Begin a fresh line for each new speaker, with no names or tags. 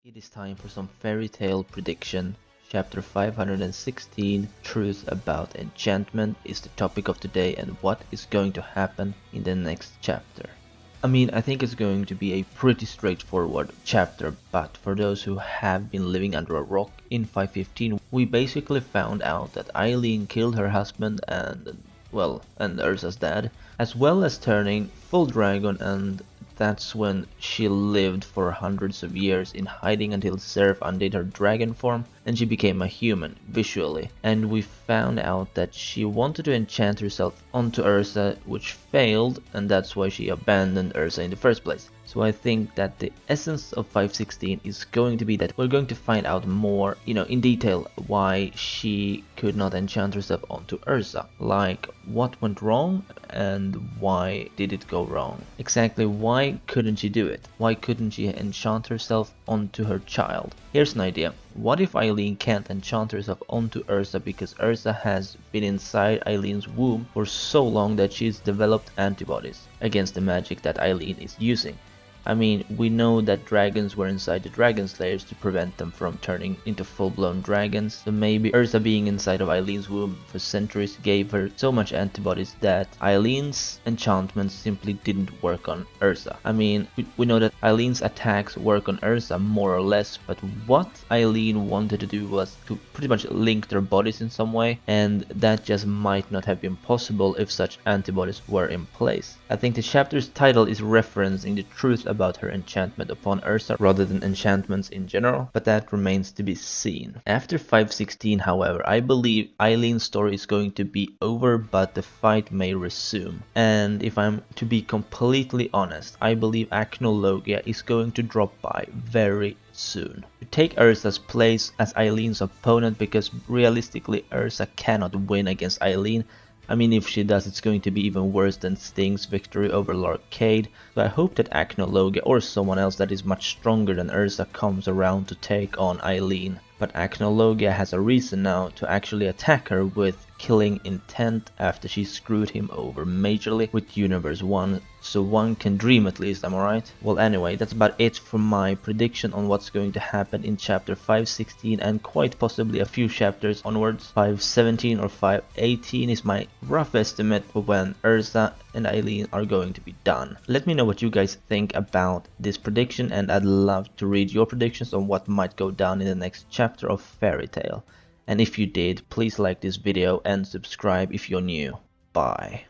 It is time for some fairy tale prediction. Chapter 516, Truth About Enchantment, is the topic of today and what is going to happen in the next chapter. I think it's going to be a pretty straightforward chapter, but for those who have been living under a rock, in 515 we basically found out that Eileen killed her husband and Erza's dad, as well as turning full dragon, and that's when she lived for hundreds of years in hiding until Seraph undid her dragon form and she became a human, visually. And we found out that she wanted to enchant herself onto Erza, which failed, and that's why she abandoned Erza in the first place. So I think that the essence of 516 is going to be that we're going to find out more, in detail why she could not enchant herself onto Erza. Like, what went wrong and why did it go wrong? Exactly why couldn't she do it? Why couldn't she enchant herself onto her child? Here's an idea. What if Eileen can't enchant herself onto Erza because Erza has been inside Eileen's womb for so long that she's developed antibodies against the magic that Eileen is using? We know that dragons were inside the dragon slayers to prevent them from turning into full-blown dragons, so maybe Erza being inside of Eileen's womb for centuries gave her so much antibodies that Eileen's enchantments simply didn't work on Erza. We know that Eileen's attacks work on Erza more or less, but what Eileen wanted to do was to pretty much link their bodies in some way, and that just might not have been possible if such antibodies were in place. I think the chapter's title is referencing the truth about her enchantment upon Erza rather than enchantments in general, but that remains to be seen. After 516, however, I believe Eileen's story is going to be over, but the fight may resume. And if I'm to be completely honest, I believe Acnologia is going to drop by very soon to take Erza's place as Eileen's opponent, because realistically Erza cannot win against Eileen. If she does, it's going to be even worse than Sting's victory over Larcade, so I hope that Acnologia or someone else that is much stronger than Erza comes around to take on Eileen. But Acnologia has a reason now to actually attack her with killing intent after she screwed him over majorly with Universe 1, so one can dream at least, am I right? Well, anyway, that's about it for my prediction on what's going to happen in chapter 516 and quite possibly a few chapters onwards. 517 or 518 is my rough estimate for when Erza and Eileen are going to be done. Let me know what you guys think about this prediction, and I'd love to read your predictions on what might go down in the next chapter of Fairy Tail. And if you did, please like this video and subscribe if you're new. Bye.